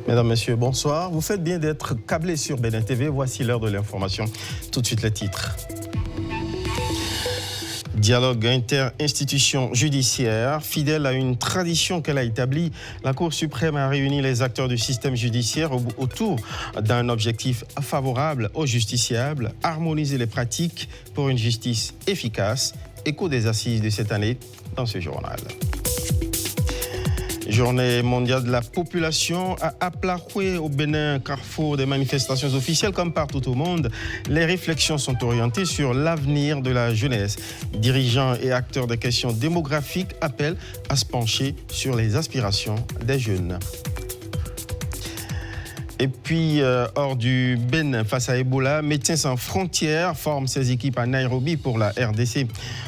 Mesdames, Messieurs, bonsoir. Vous faites bien d'être câblés sur Bénin TV. Voici l'heure de l'information. Tout de suite, les titres. Dialogue inter-institution judiciaire. Fidèle à une tradition qu'elle a établie, la Cour suprême a réuni les acteurs du système judiciaire autour d'un objectif favorable aux justiciables, harmoniser les pratiques pour une justice efficace. Écho des assises de cette année dans ce journal. Journée mondiale de la population à Aplakoué au Bénin, carrefour des manifestations officielles comme partout au monde. Les réflexions sont orientées sur l'avenir de la jeunesse. Dirigeants et acteurs des questions démographiques appellent à se pencher sur les aspirations des jeunes. Et puis, hors du Bénin, face à Ebola, Médecins sans frontières forme ses équipes à Nairobi pour la RDC.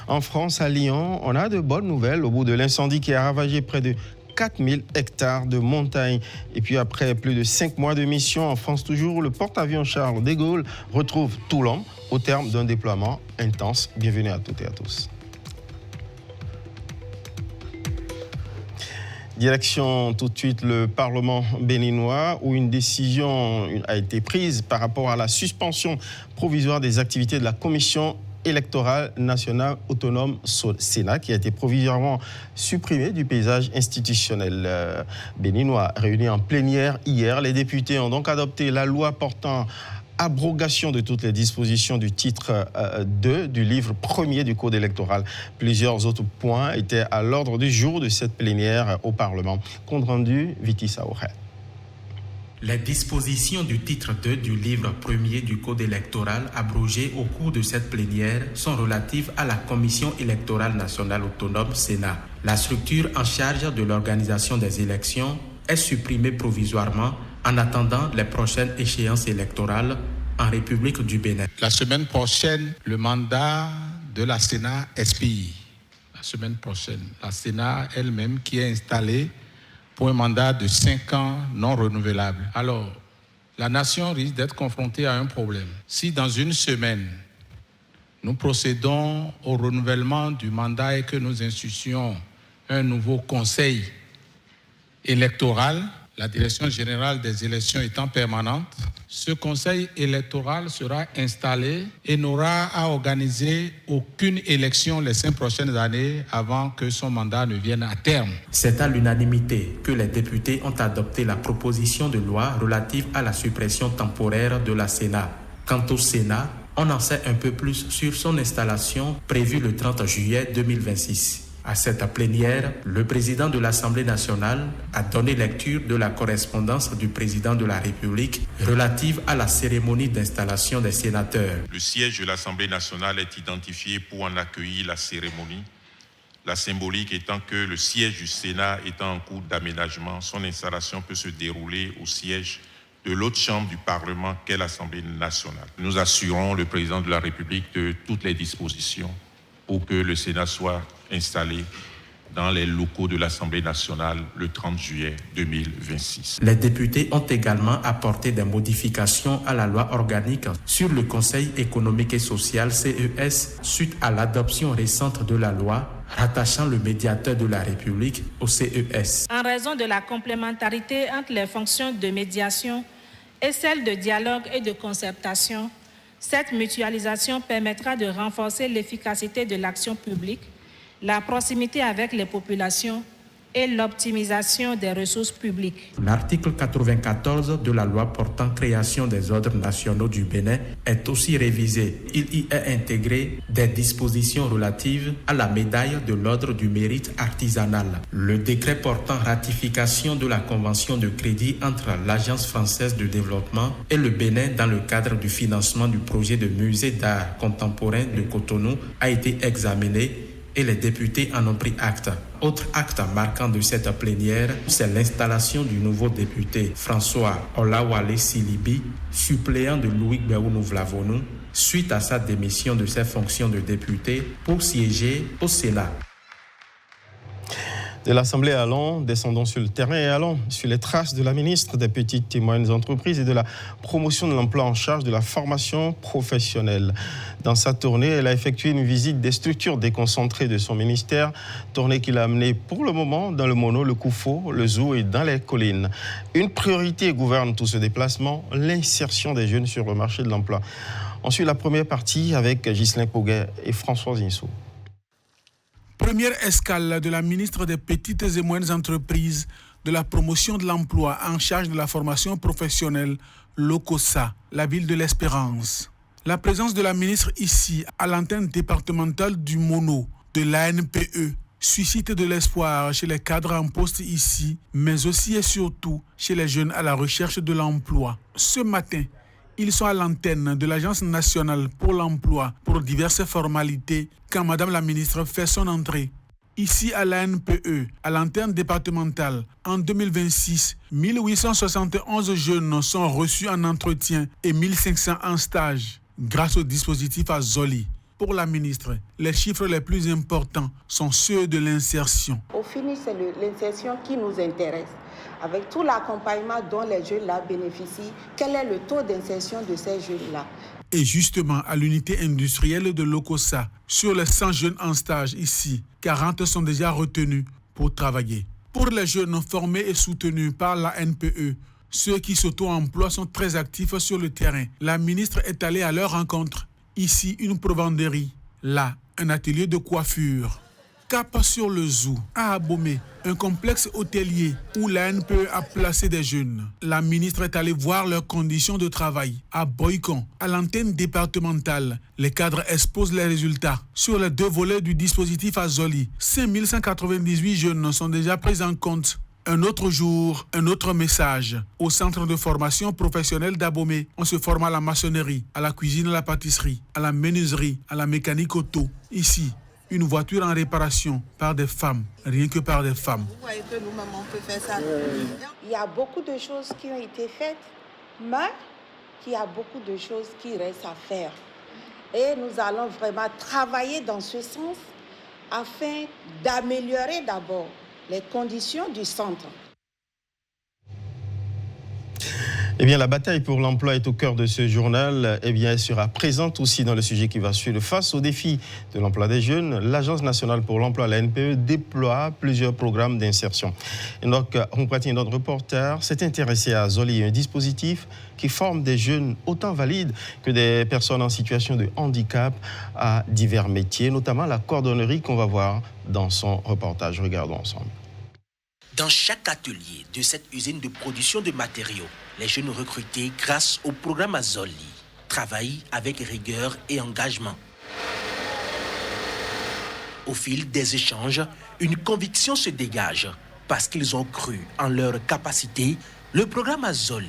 En France, à Lyon, on a de bonnes nouvelles au bout de l'incendie qui a ravagé près de 4000 hectares de montagne. Et puis après plus de 5 mois de mission en France toujours, le porte-avions Charles de Gaulle retrouve Toulon au terme d'un déploiement intense. Bienvenue à toutes et à tous. Direction tout de suite le Parlement béninois où une décision a été prise par rapport à la suspension provisoire des activités de la Commission électorale nationale autonome Sénat qui a été provisoirement supprimée du paysage institutionnel béninois. Réunis en plénière hier, les députés ont donc adopté la loi portant abrogation de toutes les dispositions du titre 2 du livre premier du Code électoral. Plusieurs autres points étaient à l'ordre du jour de cette plénière au Parlement. Compte rendu, Viti Saouré. Les dispositions du titre 2 du livre premier du Code électoral abrogées au cours de cette plénière sont relatives à la Commission électorale nationale autonome Sénat. La structure en charge de l'organisation des élections est supprimée provisoirement en attendant les prochaines échéances électorales en République du Bénin. La semaine prochaine, le mandat de la Sénat expire. La semaine prochaine, la Sénat elle-même qui est installée pour un mandat de 5 ans non renouvelable. Alors, la nation risque d'être confrontée à un problème. Si dans une semaine, nous procédons au renouvellement du mandat et que nous instituions un nouveau conseil électoral, la direction générale des élections étant permanente, ce conseil électoral sera installé et n'aura à organiser aucune élection les 5 prochaines années avant que son mandat ne vienne à terme. C'est à l'unanimité que les députés ont adopté la proposition de loi relative à la suppression temporaire de la Sénat. Quant au Sénat, on en sait un peu plus sur son installation prévue le 30 juillet 2026. À cette plénière, le président de l'Assemblée nationale a donné lecture de la correspondance du président de la République relative à la cérémonie d'installation des sénateurs. Le siège de l'Assemblée nationale est identifié pour en accueillir la cérémonie. La symbolique étant que le siège du Sénat étant en cours d'aménagement, son installation peut se dérouler au siège de l'autre chambre du Parlement qu'est l'Assemblée nationale. Nous assurons le président de la République de toutes les dispositions pour que le Sénat soit installé dans les locaux de l'Assemblée nationale le 30 juillet 2026. Les députés ont également apporté des modifications à la loi organique sur le Conseil économique et social CES suite à l'adoption récente de la loi rattachant le médiateur de la République au CES. En raison de la complémentarité entre les fonctions de médiation et celles de dialogue et de concertation, cette mutualisation permettra de renforcer l'efficacité de l'action publique, la proximité avec les populations et l'optimisation des ressources publiques. L'article 94 de la loi portant création des ordres nationaux du Bénin est aussi révisé. Il y est intégré des dispositions relatives à la médaille de l'ordre du mérite artisanal. Le décret portant ratification de la convention de crédit entre l'Agence française de développement et le Bénin dans le cadre du financement du projet de musée d'art contemporain de Cotonou a été examiné et les députés en ont pris acte. Autre acte marquant de cette plénière, c'est l'installation du nouveau député François Olawale Silibi, suppléant de Louis Béounou Vlavonou, suite à sa démission de ses fonctions de député pour siéger au Sénat. De l'Assemblée, allons, descendons sur le terrain et allons sur les traces de la ministre des Petites et Moyennes Entreprises et de la promotion de l'emploi en charge de la formation professionnelle. Dans sa tournée, elle a effectué une visite des structures déconcentrées de son ministère, tournée qu'il a menée pour le moment dans le Mono, le Koufo, le Zou et dans les collines. Une priorité gouverne tout ce déplacement, l'insertion des jeunes sur le marché de l'emploi. On suit la première partie avec Ghislain Poguet et Françoise Insou. Première escale de la ministre des Petites et Moyennes Entreprises, de la promotion de l'emploi en charge de la formation professionnelle, l'OCOSA, la ville de l'Espérance. La présence de la ministre ici, à l'antenne départementale du Mono, de l'ANPE, suscite de l'espoir chez les cadres en poste ici, mais aussi et surtout chez les jeunes à la recherche de l'emploi. Ce matin, ils sont à l'antenne de l'Agence nationale pour l'emploi pour diverses formalités quand Madame la ministre fait son entrée. Ici à l'ANPE, à l'antenne départementale, en 2026, 1871 jeunes sont reçus en entretien et 1500 en stage grâce au dispositif Azoli. Pour la ministre, les chiffres les plus importants sont ceux de l'insertion. Au finish, c'est l'insertion qui nous intéresse. Avec tout l'accompagnement dont les jeunes-là bénéficient, quel est le taux d'insertion de ces jeunes-là? Et justement, à l'unité industrielle de l'OCOSA, sur les 100 jeunes en stage ici, 40 sont déjà retenus pour travailler. Pour les jeunes formés et soutenus par la NPE, ceux qui s'auto-emploient sont très actifs sur le terrain. La ministre est allée à leur rencontre. Ici, une provenderie. Là, un atelier de coiffure. Cap sur le Zou, à Abomey, un complexe hôtelier où la NPE a placé des jeunes. La ministre est allée voir leurs conditions de travail. À Boycon, à l'antenne départementale, les cadres exposent les résultats. Sur les 2 volets du dispositif Azoli, 5198 jeunes sont déjà pris en compte. Un autre jour, un autre message. Au centre de formation professionnelle d'Abomey, on se forme à la maçonnerie, à la cuisine, à la pâtisserie, à la menuiserie, à la mécanique auto. Ici, une voiture en réparation par des femmes, rien que par des femmes. Vous voyez que nous-mêmes, on peut faire ça. Il y a beaucoup de choses qui ont été faites, mais il y a beaucoup de choses qui restent à faire. Et nous allons vraiment travailler dans ce sens afin d'améliorer d'abord les conditions du centre. Eh bien, la bataille pour l'emploi est au cœur de ce journal. Eh bien, elle sera présente aussi dans le sujet qui va suivre. Face au défi de l'emploi des jeunes, l'Agence nationale pour l'emploi, la NPE, déploie plusieurs programmes d'insertion. Et donc, notre reporter s'est intéressé à Azoli, un dispositif qui forme des jeunes autant valides que des personnes en situation de handicap à divers métiers, notamment la cordonnerie qu'on va voir dans son reportage. Regardons ensemble. Dans chaque atelier de cette usine de production de matériaux, les jeunes recrutés grâce au programme Azoli travaillent avec rigueur et engagement. Au fil des échanges, une conviction se dégage. Parce qu'ils ont cru en leur capacité, le programme Azoli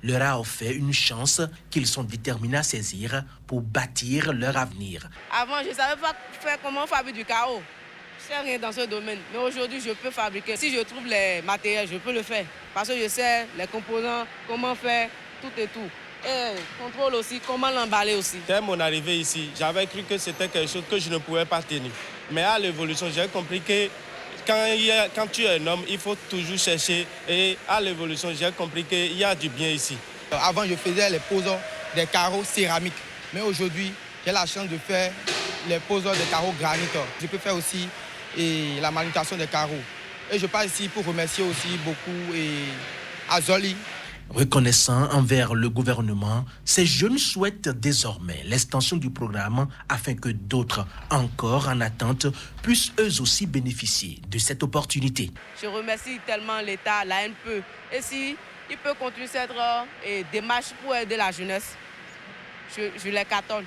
leur a offert une chance qu'ils sont déterminés à saisir pour bâtir leur avenir. Avant, je ne savais pas comment fabriquer du carreau. Je ne sais rien dans ce domaine, mais aujourd'hui, je peux fabriquer. Si je trouve les matériels, je peux le faire. Parce que je sais les composants, comment faire, tout et tout. Et contrôle aussi, comment l'emballer aussi. Dès mon arrivée ici, j'avais cru que c'était quelque chose que je ne pouvais pas tenir. Mais à l'évolution, j'ai compris que quand tu es un homme, il faut toujours chercher. Et à l'évolution, j'ai compris qu'il y a du bien ici. Avant, je faisais les poseurs des carreaux céramiques. Mais aujourd'hui, j'ai la chance de faire les poseurs des carreaux granit. Je peux faire aussi la manutention des carreaux. Et je passe ici pour remercier aussi beaucoup Azoli. Reconnaissant envers le gouvernement, ces jeunes souhaitent désormais l'extension du programme afin que d'autres, encore en attente, puissent eux aussi bénéficier de cette opportunité. Je remercie tellement l'État, la NPE. Et si il peut continuer cette démarche pour aider la jeunesse, je les cartonne.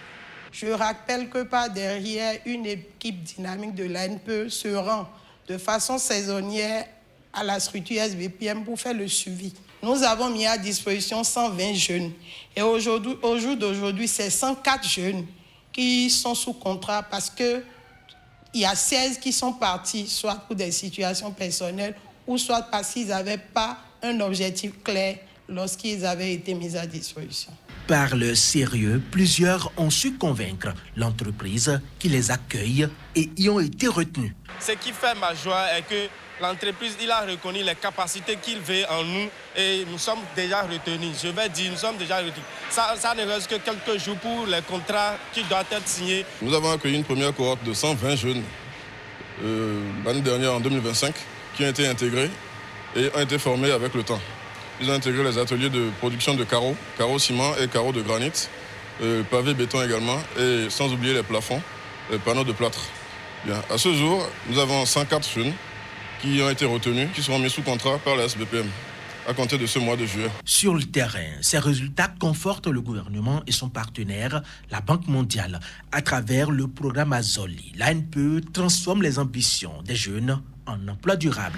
Je rappelle que par derrière, une équipe dynamique de l'ANPE se rend de façon saisonnière à la structure SBPM pour faire le suivi. Nous avons mis à disposition 120 jeunes. Et au jour d'aujourd'hui, c'est 104 jeunes qui sont sous contrat parce qu'il y a 16 qui sont partis, soit pour des situations personnelles ou soit parce qu'ils n'avaient pas un objectif clair lorsqu'ils avaient été mis à disposition. Par le sérieux, plusieurs ont su convaincre l'entreprise qui les accueille et y ont été retenus. Ce qui fait ma joie est que l'entreprise, il a reconnu les capacités qu'il veut en nous et nous sommes déjà retenus. Je vais dire, nous sommes déjà retenus. Ça ne reste que quelques jours pour les contrats qui doivent être signés. Nous avons accueilli une première cohorte de 120 jeunes l'année dernière, en 2025, qui ont été intégrés et ont été formés avec le temps. Ils ont intégré les ateliers de production de carreaux ciment et carreaux de granit, pavés béton également, et sans oublier les plafonds, les panneaux de plâtre. Bien. À ce jour, nous avons 104 jeunes qui ont été retenus, qui seront mis sous contrat par la SBPM à compter de ce mois de juillet. Sur le terrain, ces résultats confortent le gouvernement et son partenaire, la Banque mondiale, à travers le programme Azoli. L'ANPE transforme les ambitions des jeunes en emploi durable.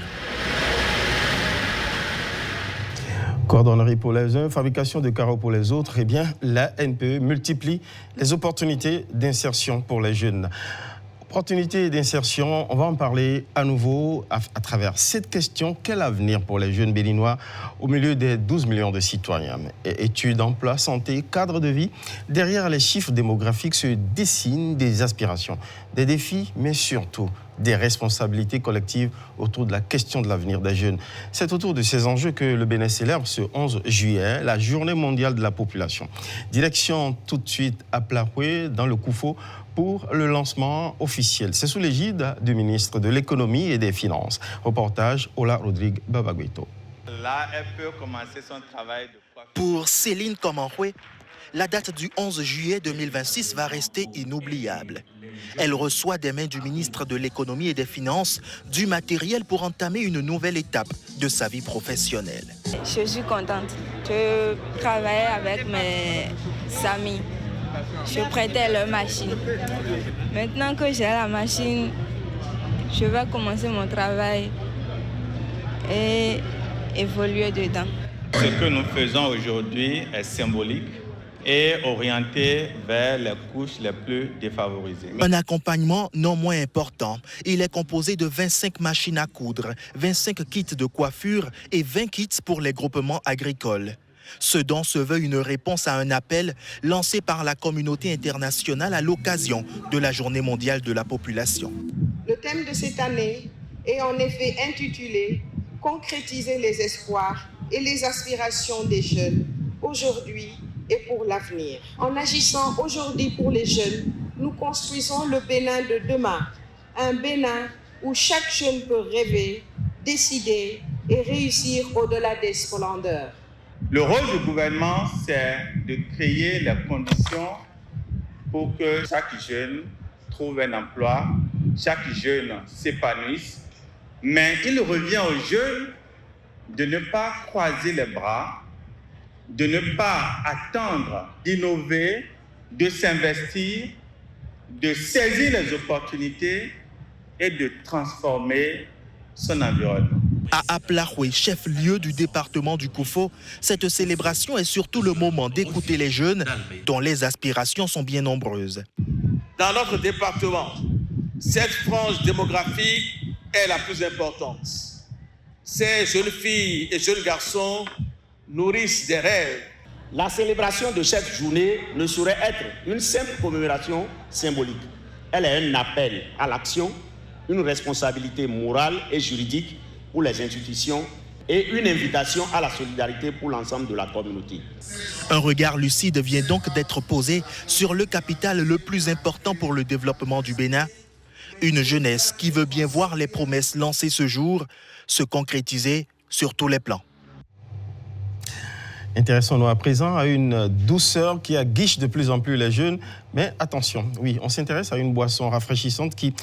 Cordonnerie pour les uns, fabrication de carreaux pour les autres, eh bien, la NPE multiplie les opportunités d'insertion pour les jeunes. Opportunités d'insertion, on va en parler à nouveau à travers cette question. Quel avenir pour les jeunes béninois au milieu des 12 millions de citoyens? Études, emploi, santé, cadre de vie. Derrière les chiffres démographiques se dessinent des aspirations, des défis, mais surtout des responsabilités collectives autour de la question de l'avenir des jeunes. C'est autour de ces enjeux que le Bénin célèbre ce 11 juillet, la Journée mondiale de la population. Direction tout de suite à Plahoué, dans le Koufo, pour le lancement officiel. C'est sous l'égide du ministre de l'Économie et des Finances. Reportage Ola Rodrigue Babagüeto. Là, elle peut commencer son travail de coiffure. Pour Céline Komanhoué, la date du 11 juillet 2026 va rester inoubliable. Elle reçoit des mains du ministre de l'Économie et des Finances du matériel pour entamer une nouvelle étape de sa vie professionnelle. Je suis contente. Je travaillais avec mes amis. Je prêtais leur machine. Maintenant que j'ai la machine, je vais commencer mon travail et évoluer dedans. Ce que nous faisons aujourd'hui est symbolique et orienté vers les couches les plus défavorisées. Un accompagnement non moins important. Il est composé de 25 machines à coudre, 25 kits de coiffure et 20 kits pour les groupements agricoles. Ce don se veut une réponse à un appel lancé par la communauté internationale à l'occasion de la Journée mondiale de la population. Le thème de cette année est en effet intitulé « Concrétiser les espoirs et les aspirations des jeunes aujourd'hui et pour l'avenir ». En agissant aujourd'hui pour les jeunes, nous construisons le Bénin de demain, un Bénin où chaque jeune peut rêver, décider et réussir au-delà des splendeurs. Le rôle du gouvernement, c'est de créer les conditions pour que chaque jeune trouve un emploi, chaque jeune s'épanouisse. Mais il revient aux jeunes de ne pas croiser les bras, de ne pas attendre d'innover, de s'investir, de saisir les opportunités et de transformer son environnement. À Aplahoué, chef-lieu du département du Koufo, cette célébration est surtout le moment d'écouter les jeunes dont les aspirations sont bien nombreuses. Dans notre département, cette frange démographique est la plus importante. Ces jeunes filles et jeunes garçons nourrissent des rêves. La célébration de cette journée ne saurait être une simple commémoration symbolique. Elle est un appel à l'action, une responsabilité morale et juridique pour les institutions et une invitation à la solidarité pour l'ensemble de la communauté. Un regard lucide vient donc d'être posé sur le capital le plus important pour le développement du Bénin. Une jeunesse qui veut bien voir les promesses lancées ce jour se concrétiser sur tous les plans. Intéressons-nous à présent à une douceur qui aguiche de plus en plus les jeunes. Mais attention, oui, on s'intéresse à une boisson rafraîchissante qui,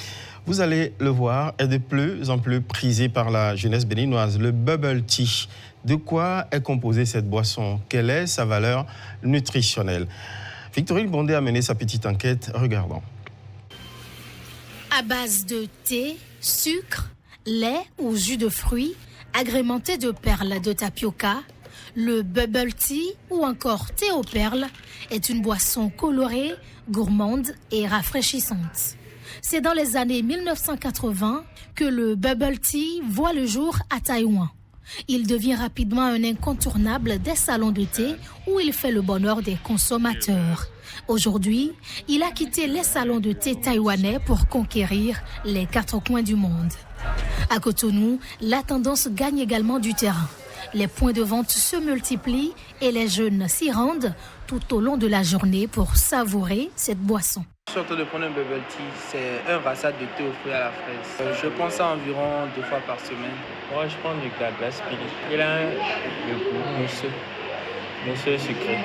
vous allez le voir, est de plus en plus prisée par la jeunesse béninoise, le bubble tea. De quoi est composée cette boisson? Quelle est sa valeur nutritionnelle? Victorine Bondé a mené sa petite enquête. Regardons. À base de thé, sucre, lait ou jus de fruits, agrémenté de perles de tapioca, le bubble tea ou encore thé aux perles est une boisson colorée, gourmande et rafraîchissante. C'est dans les années 1980 que le bubble tea voit le jour à Taïwan. Il devient rapidement un incontournable des salons de thé où il fait le bonheur des consommateurs. Aujourd'hui, il a quitté les salons de thé taïwanais pour conquérir les 4 coins du monde. À Cotonou, la tendance gagne également du terrain. Les points de vente se multiplient et les jeunes s'y rendent tout au long de la journée pour savourer cette boisson. Surtout de prendre un bubble tea, c'est un rassat de thé au fruit à la fraise. Je prends ça environ 2 fois par semaine. Moi, je prends du glace spirit. Il a le goût mousseux sucré.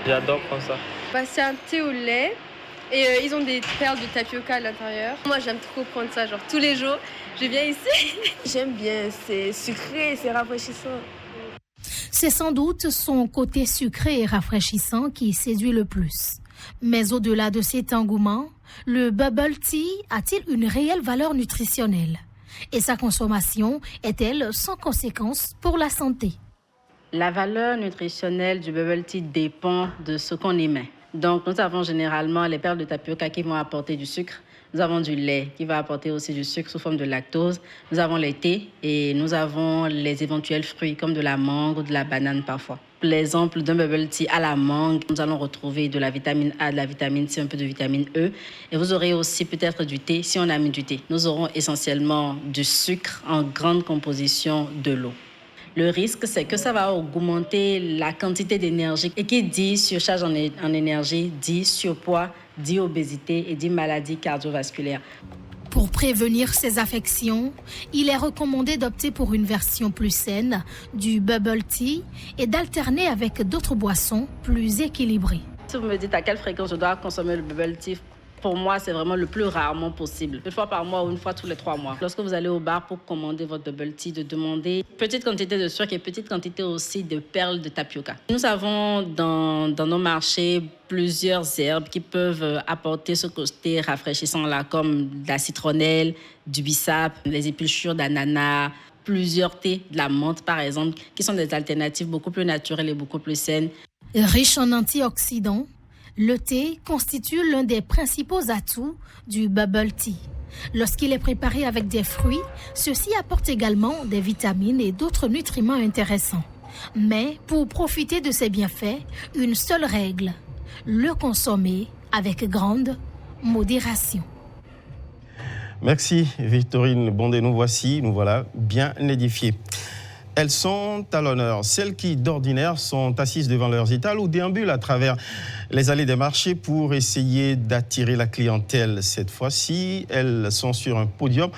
J'adore prendre ça. C'est un thé au lait et ils ont des perles de tapioca à l'intérieur. Moi, j'aime trop prendre ça, genre tous les jours. Je viens ici. J'aime bien, c'est sucré, c'est rafraîchissant. C'est sans doute son côté sucré et rafraîchissant qui séduit le plus. Mais au-delà de cet engouement, le bubble tea a-t-il une réelle valeur nutritionnelle? Et sa consommation est-elle sans conséquence pour la santé? La valeur nutritionnelle du bubble tea dépend de ce qu'on y met. Donc, nous avons généralement les perles de tapioca qui vont apporter du sucre. Nous avons du lait qui va apporter aussi du sucre sous forme de lactose. Nous avons les thés et nous avons les éventuels fruits comme de la mangue ou de la banane parfois. L'exemple d'un bubble tea à la mangue, nous allons retrouver de la vitamine A, de la vitamine C, un peu de vitamine E. Et vous aurez aussi peut-être du thé si on a mis du thé. Nous aurons essentiellement du sucre en grande composition de l'eau. Le risque, c'est que ça va augmenter la quantité d'énergie. Et qui dit surcharge en énergie, dit surpoids, dit obésité et dit maladie cardiovasculaire. Pour prévenir ces affections, il est recommandé d'opter pour une version plus saine du bubble tea et d'alterner avec d'autres boissons plus équilibrées. Si vous me dites à quelle fréquence je dois consommer le bubble tea, pour moi, c'est vraiment le plus rarement possible. Une fois par mois ou une fois tous les 3 mois. Lorsque vous allez au bar pour commander votre bubble tea, de demander petite quantité de sucre et petite quantité aussi de perles de tapioca. Nous avons dans nos marchés plusieurs herbes qui peuvent apporter ce côté rafraîchissant-là, comme de la citronnelle, du bissap, les épluchures d'ananas, plusieurs thés, de la menthe par exemple, qui sont des alternatives beaucoup plus naturelles et beaucoup plus saines. Riche en antioxydants, le thé constitue l'un des principaux atouts du bubble tea. Lorsqu'il est préparé avec des fruits, ceux-ci apportent également des vitamines et d'autres nutriments intéressants. Mais pour profiter de ces bienfaits, une seule règle, le consommer avec grande modération. Merci Victorine Bondé, nous voilà bien édifiés. Elles sont à l'honneur, celles qui d'ordinaire sont assises devant leurs étals ou déambulent à travers les allées des marchés pour essayer d'attirer la clientèle. Cette fois-ci, elles sont sur un podium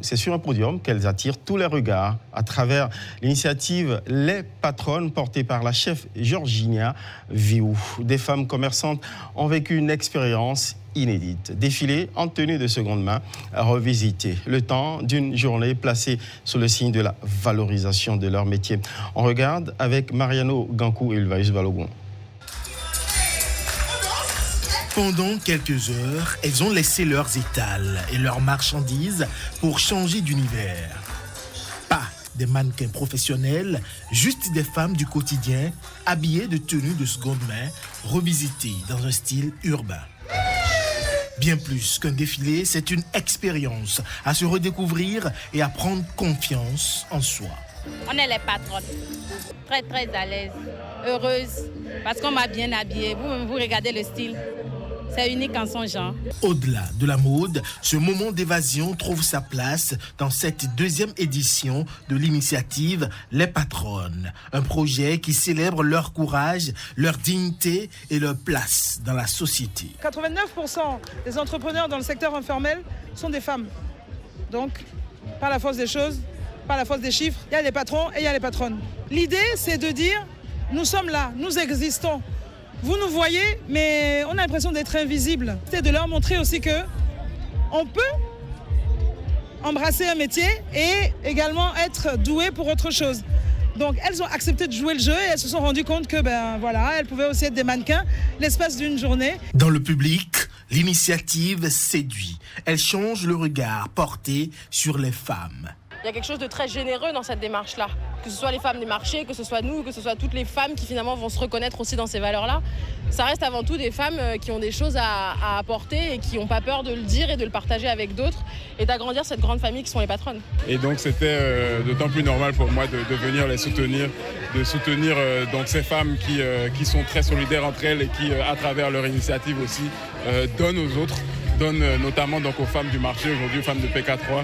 c'est sur un podium qu'elles attirent tous les regards à travers l'initiative Les Patronnes portée par la chef Georgina Viou. Des femmes commerçantes ont vécu une expérience inédite. Défilé en tenue de seconde main, revisité. Le temps d'une journée placée sous le signe de la valorisation de leur métier. On regarde avec Mariano Gankou et Ulvaïus Balogun. Pendant quelques heures, elles ont laissé leurs étals et leurs marchandises pour changer d'univers. Pas des mannequins professionnels, juste des femmes du quotidien, habillées de tenues de seconde main, revisitées dans un style urbain. Bien plus qu'un défilé, c'est une expérience à se redécouvrir et à prendre confiance en soi. On est les patronnes, très très à l'aise, heureuses, parce qu'on m'a bien habillée. Vous regardez le style, c'est unique en son genre. Au-delà de la mode, ce moment d'évasion trouve sa place dans cette deuxième édition de l'initiative Les Patronnes, un projet qui célèbre leur courage, leur dignité et leur place dans la société. 89% des entrepreneurs dans le secteur informel sont des femmes. Donc, par la force des choses, par la force des chiffres, il y a les patrons et il y a les patronnes. L'idée, c'est de dire, nous sommes là, nous existons. Vous nous voyez, mais on a l'impression d'être invisibles. C'est de leur montrer aussi qu'on peut embrasser un métier et également être doué pour autre chose. Donc elles ont accepté de jouer le jeu et elles se sont rendues compte que elles pouvaient aussi être des mannequins l'espace d'une journée. Dans le public, l'initiative séduit. Elle change le regard porté sur les femmes. Il y a quelque chose de très généreux dans cette démarche-là. Que ce soit les femmes des marchés, que ce soit nous, que ce soit toutes les femmes qui finalement vont se reconnaître aussi dans ces valeurs-là. Ça reste avant tout des femmes qui ont des choses à apporter et qui n'ont pas peur de le dire et de le partager avec d'autres et d'agrandir cette grande famille qui sont les patronnes. Et donc c'était d'autant plus normal pour moi de venir les soutenir, de soutenir donc ces femmes qui sont très solidaires entre elles et qui, à travers leur initiative aussi, donnent aux autres, donnent notamment donc aux femmes du marché aujourd'hui, aux femmes de PK3.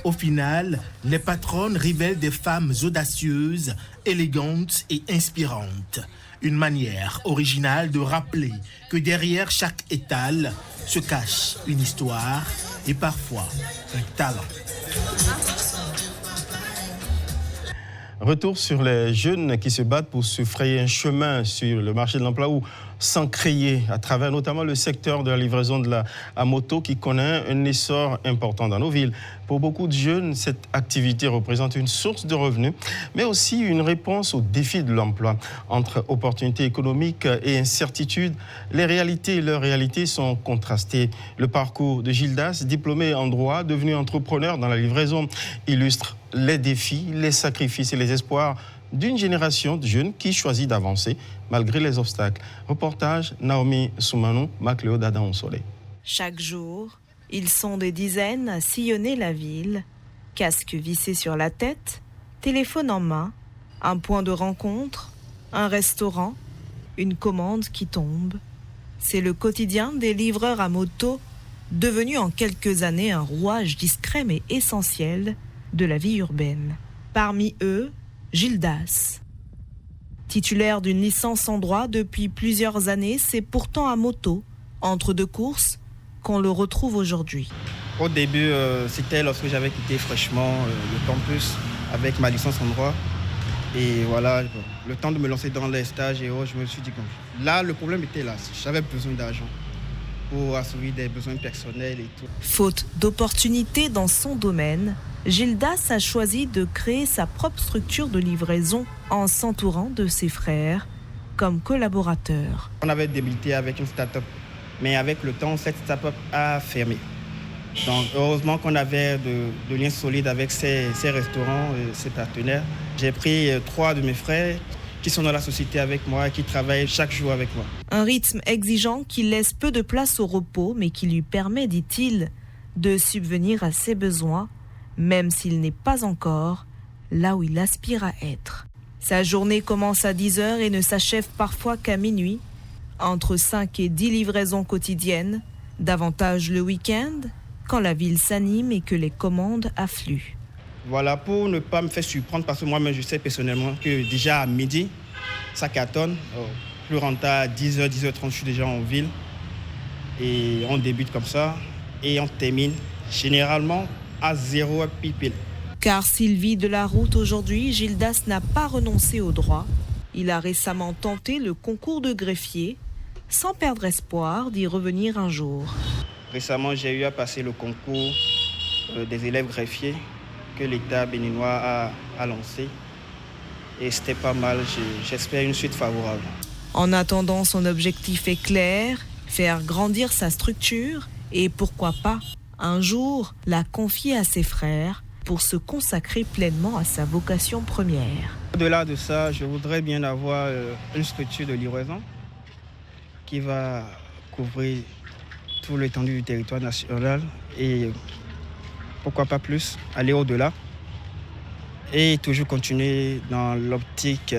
Au final, les patronnes révèlent des femmes audacieuses, élégantes et inspirantes. Une manière originale de rappeler que derrière chaque étal se cache une histoire et parfois un talent. Retour sur les jeunes qui se battent pour se frayer un chemin sur le marché de l'emploi ou s'encrier à travers notamment le secteur de la livraison à moto qui connaît un essor important dans nos villes. Pour beaucoup de jeunes, cette activité représente une source de revenus, mais aussi une réponse aux défis de l'emploi. Entre opportunités économiques et incertitudes, les réalités et leurs réalités sont contrastées. Le parcours de Gildas, diplômé en droit, devenu entrepreneur dans la livraison, illustre les défis, les sacrifices et les espoirs d'une génération de jeunes qui choisit d'avancer malgré les obstacles. Reportage Naomi Soumanou, Macléo d'Adam au Soleil. Chaque jour, ils sont des dizaines à sillonner la ville, casque vissé sur la tête, téléphone en main, un point de rencontre, un restaurant, une commande qui tombe. C'est le quotidien des livreurs à moto, devenu en quelques années un rouage discret mais essentiel de la vie urbaine. Parmi eux, Gildas. Titulaire d'une licence en droit depuis plusieurs années, c'est pourtant à moto, entre deux courses, qu'on le retrouve aujourd'hui. Au début, c'était lorsque j'avais quitté fraîchement le campus avec ma licence en droit. Et voilà, le temps de me lancer dans les stages et autres, je me suis dit que là, le problème était là. J'avais besoin d'argent pour assouvir des besoins personnels et tout. Faute d'opportunités dans son domaine, Gildas a choisi de créer sa propre structure de livraison en s'entourant de ses frères comme collaborateurs. On avait débuté avec une start-up, mais avec le temps, cette start-up a fermé. Donc, heureusement qu'on avait de liens solides avec ces restaurants, ces partenaires. J'ai pris 3 de mes frères qui sont dans la société avec moi et qui travaillent chaque jour avec moi. Un rythme exigeant qui laisse peu de place au repos, mais qui lui permet, dit-il, de subvenir à ses besoins, même s'il n'est pas encore là où il aspire à être. Sa journée commence à 10h et ne s'achève parfois qu'à minuit, entre 5 et 10 livraisons quotidiennes, davantage le week-end, quand la ville s'anime et que les commandes affluent. Voilà, pour ne pas me faire surprendre, parce que moi-même je sais personnellement que déjà à midi, ça cartonne. Plus rentable, à 10h, 10h30, je suis déjà en ville. Et on débute comme ça et on termine généralement à 0 heure pile. Car s'il vit de la route aujourd'hui, Gildas n'a pas renoncé au droit. Il a récemment tenté le concours de greffier, sans perdre espoir d'y revenir un jour. Récemment, j'ai eu à passer le concours des élèves greffiers que l'État béninois a lancé. Et c'était pas mal, j'espère une suite favorable. En attendant, son objectif est clair, faire grandir sa structure et pourquoi pas, un jour, la confier à ses frères pour se consacrer pleinement à sa vocation première. Au-delà de ça, je voudrais bien avoir une structure de livraison qui va couvrir tout l'étendue du territoire national et pourquoi pas plus, aller au-delà et toujours continuer dans l'optique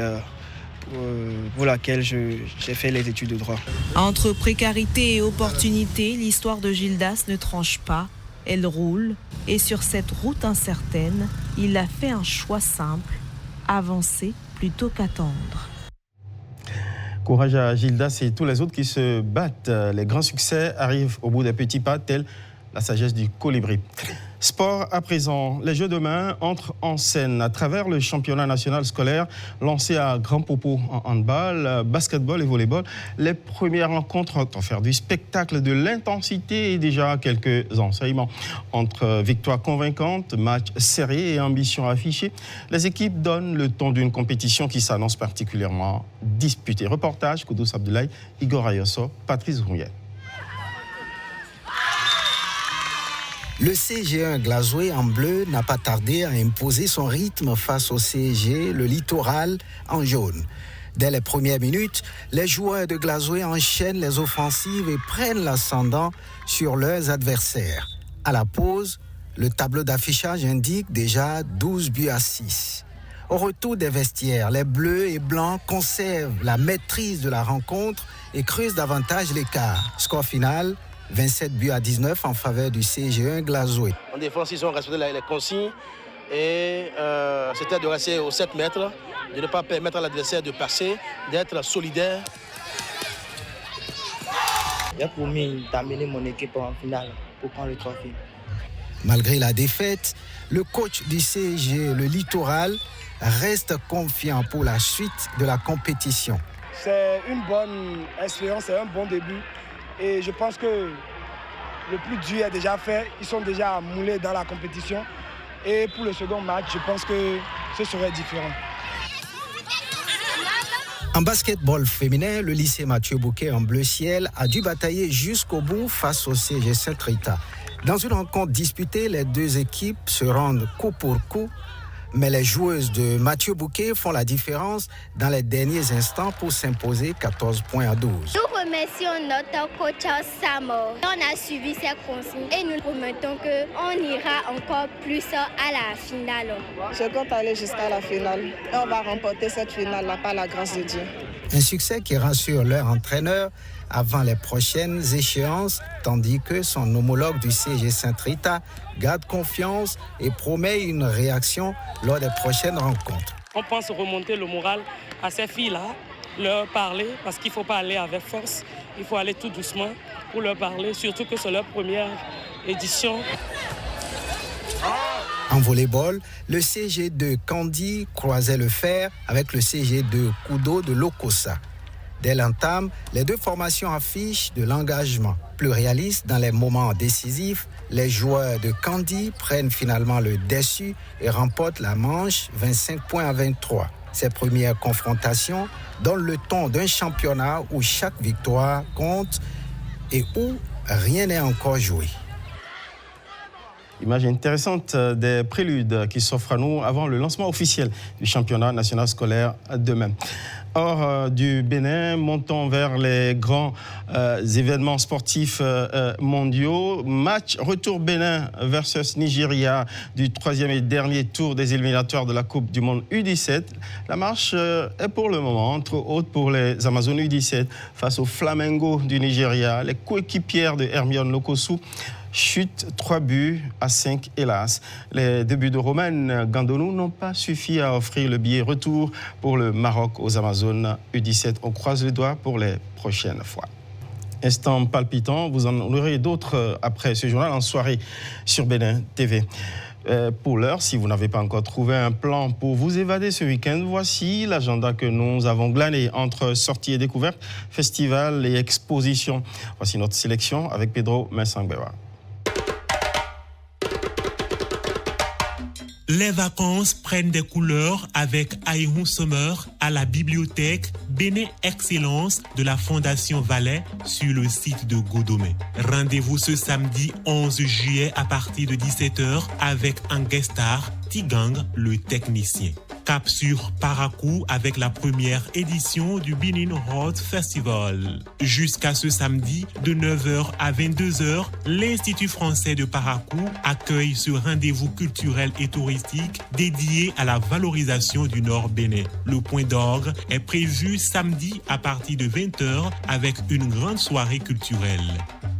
pour laquelle j'ai fait les études de droit. Entre précarité et opportunité, l'histoire de Gildas ne tranche pas, elle roule. Et sur cette route incertaine, il a fait un choix simple, avancer plutôt qu'attendre. Courage à Gildas et tous les autres qui se battent. Les grands succès arrivent au bout des petits pas, tels la sagesse du colibri. Sport à présent. Les Jeux de main entrent en scène à travers le championnat national scolaire lancé à Grand Popo en handball, basketball et volleyball. Les premières rencontres ont offert du spectacle, de l'intensité et déjà quelques enseignements. Entre victoires convaincantes, matchs serrés et ambitions affichées, les équipes donnent le ton d'une compétition qui s'annonce particulièrement disputée. Reportage Koudous Abdoulaye, Igor Ayosso, Patrice Rouillet. Le CG1 Glazoué en bleu n'a pas tardé à imposer son rythme face au CG, le Littoral, en jaune. Dès les premières minutes, les joueurs de Glazoué enchaînent les offensives et prennent l'ascendant sur leurs adversaires. À la pause, le tableau d'affichage indique déjà 12 buts à 6. Au retour des vestiaires, les bleus et blancs conservent la maîtrise de la rencontre et creusent davantage l'écart. Score final, 27 buts à 19 en faveur du CG1 Glazoué. En défense, ils ont respecté les consignes et c'était de rester aux 7 mètres, de ne pas permettre à l'adversaire de passer, d'être solidaire. J'ai promis d'amener mon équipe en finale pour prendre le trophée. Malgré la défaite, le coach du CG, le Littoral, reste confiant pour la suite de la compétition. C'est une bonne expérience, c'est un bon début. Et je pense que le plus dur est déjà fait. Ils sont déjà moulés dans la compétition. Et pour le second match, je pense que ce serait différent. En basketball féminin, le lycée Mathieu Bouquet en bleu ciel a dû batailler jusqu'au bout face au CG Saint-Rita. Dans une rencontre disputée, les deux équipes se rendent coup pour coup. Mais les joueuses de Mathieu Bouquet font la différence dans les derniers instants pour s'imposer 14 points à 12. Nous remercions notre coach Samo. On a suivi ses consignes et nous promettons qu'on ira encore plus à la finale. Je compte aller jusqu'à la finale et on va remporter cette finale-là par la grâce de Dieu. Un succès qui rassure leur entraîneur avant les prochaines échéances, tandis que son homologue du CG Saint-Rita garde confiance et promet une réaction lors des prochaines rencontres. On pense remonter le moral à ces filles-là, leur parler, parce qu'il ne faut pas aller avec force, il faut aller tout doucement pour leur parler, surtout que c'est leur première édition. En volleyball, le CG2 Candy croisait le fer avec le CG2 Kudo de Lokossa. Dès l'entame, les deux formations affichent de l'engagement. Plus réaliste dans les moments décisifs, les joueurs de Candy prennent finalement le dessus et remportent la manche 25 points à 23. Ces premières confrontations donnent le ton d'un championnat où chaque victoire compte et où rien n'est encore joué. Image intéressante des préludes qui s'offrent à nous avant le lancement officiel du championnat national scolaire demain. Hors du Bénin, montons vers les grands événements sportifs mondiaux. Match retour Bénin versus Nigeria du troisième et dernier tour des éliminatoires de la Coupe du Monde U17. La marche est pour le moment trop haute pour les Amazones U17 face au Flamengo du Nigeria. Les coéquipières de Hermione Lokosu chute 3 buts à 5, hélas. Les débuts de Romain Gandonou n'ont pas suffi à offrir le billet retour pour le Maroc aux Amazones U17. On croise les doigts pour les prochaines fois. Instant palpitant, vous en aurez d'autres après ce journal en soirée sur Bénin TV. Pour l'heure, si vous n'avez pas encore trouvé un plan pour vous évader ce week-end, voici l'agenda que nous avons glané entre sorties et découvertes, festivals et expositions. Voici notre sélection avec Pedro Mensangbewa. Les vacances prennent des couleurs avec Aïrou Summer à la bibliothèque Bénin Excellence de la Fondation Valais sur le site de Godomé. Rendez-vous ce samedi 11 juillet à partir de 17h avec un guest star, Tigang, le technicien. Cap sur Parakou avec la première édition du Benin Road Festival. Jusqu'à ce samedi, de 9h à 22h, l'Institut français de Parakou accueille ce rendez-vous culturel et touristique dédié à la valorisation du Nord Bénin. Le point d'orgue est prévu samedi à partir de 20h avec une grande soirée culturelle.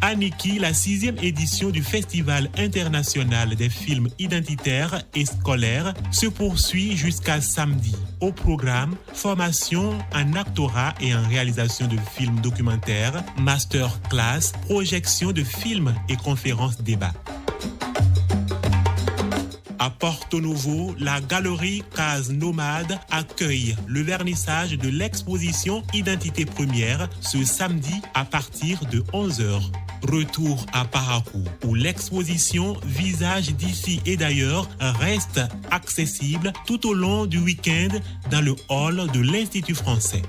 À Niki, la 6e édition du Festival international des films identitaires et scolaires se poursuit jusqu'à samedi. Au programme, formation en actorat et en réalisation de films documentaires, masterclass, projection de films et conférences débat. À Porto Novo, la galerie Case Nomade accueille le vernissage de l'exposition Identité Première ce samedi à partir de 11h. Retour à Parakou, où l'exposition Visages d'ici et d'ailleurs reste accessible tout au long du week-end dans le hall de l'Institut français.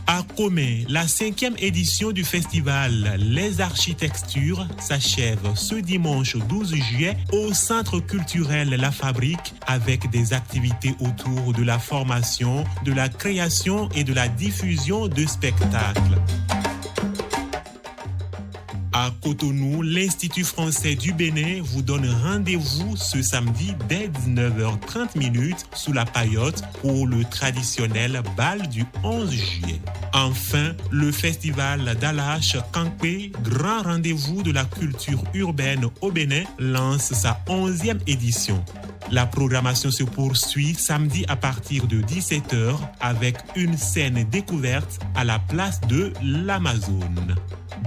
À Comé, la 5e édition du festival Les Architectures s'achève ce dimanche 12 juillet au Centre culturel La Fabrique avec des activités autour de la formation, de la création et de la diffusion de spectacles. À Cotonou, l'Institut français du Bénin vous donne rendez-vous ce samedi dès 19h30 sous la paillote pour le traditionnel bal du 11 juillet. Enfin, le festival d'Alache Kankpé, grand rendez-vous de la culture urbaine au Bénin, lance sa 11e édition. La programmation se poursuit samedi à partir de 17h avec une scène découverte à la place de l'Amazone.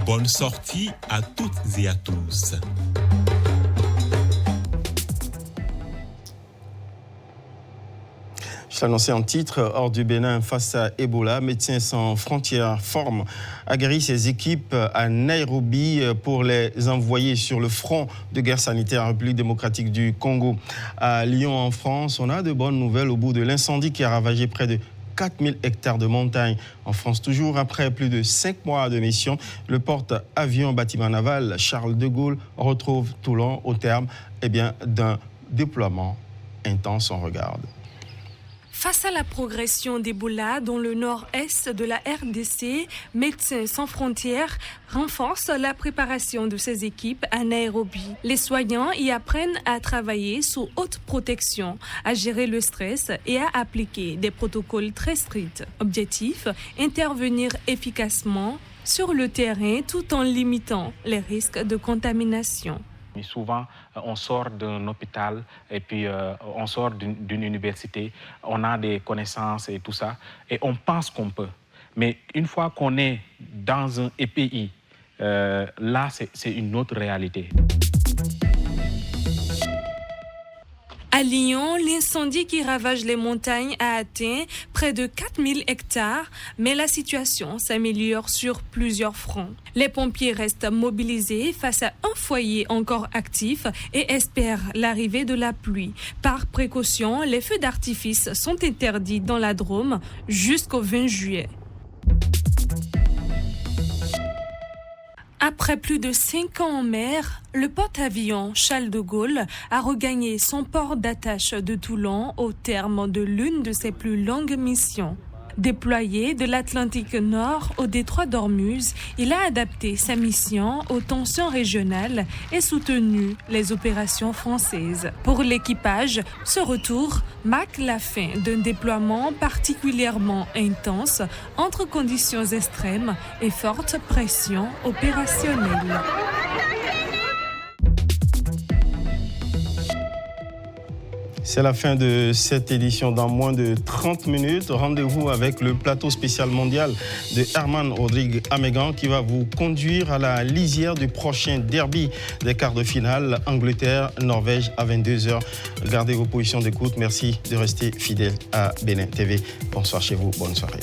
Bonne sortie à toutes et à tous. Je l'annonçais en titre, hors du Bénin face à Ebola, Médecins sans frontières aguerrit ses équipes à Nairobi pour les envoyer sur le front de guerre sanitaire en République démocratique du Congo. À Lyon, en France, on a de bonnes nouvelles au bout de l'incendie qui a ravagé près de 4000 hectares de montagne. En France, toujours après plus de 5 mois de mission, le porte-avions bâtiment naval Charles de Gaulle retrouve Toulon au terme d'un déploiement intense. On regarde. Face à la progression d'Ebola dans le nord-est de la RDC, Médecins sans frontières renforce la préparation de ses équipes à Nairobi. Les soignants y apprennent à travailler sous haute protection, à gérer le stress et à appliquer des protocoles très stricts. Objectif, intervenir efficacement sur le terrain tout en limitant les risques de contamination. Souvent, on sort d'un hôpital et puis on sort d'une université, on a des connaissances et tout ça, et on pense qu'on peut. Mais une fois qu'on est dans un EPI, là, c'est une autre réalité. À Lyon, l'incendie qui ravage les montagnes a atteint près de 4000 hectares, mais la situation s'améliore sur plusieurs fronts. Les pompiers restent mobilisés face à un foyer encore actif et espèrent l'arrivée de la pluie. Par précaution, les feux d'artifice sont interdits dans la Drôme jusqu'au 20 juillet. Après plus de 5 ans en mer, le porte-avions Charles de Gaulle a regagné son port d'attache de Toulon au terme de l'une de ses plus longues missions. Déployé de l'Atlantique Nord au détroit d'Ormuz, il a adapté sa mission aux tensions régionales et soutenu les opérations françaises. Pour l'équipage, ce retour marque la fin d'un déploiement particulièrement intense entre conditions extrêmes et forte pression opérationnelle. C'est la fin de cette édition. Dans moins de 30 minutes, rendez-vous avec le plateau spécial mondial de Herman Rodrigue Amégan qui va vous conduire à la lisière du prochain derby des quarts de finale Angleterre-Norvège à 22h. Gardez vos positions d'écoute. Merci de rester fidèles à Bénin TV. Bonsoir chez vous. Bonne soirée.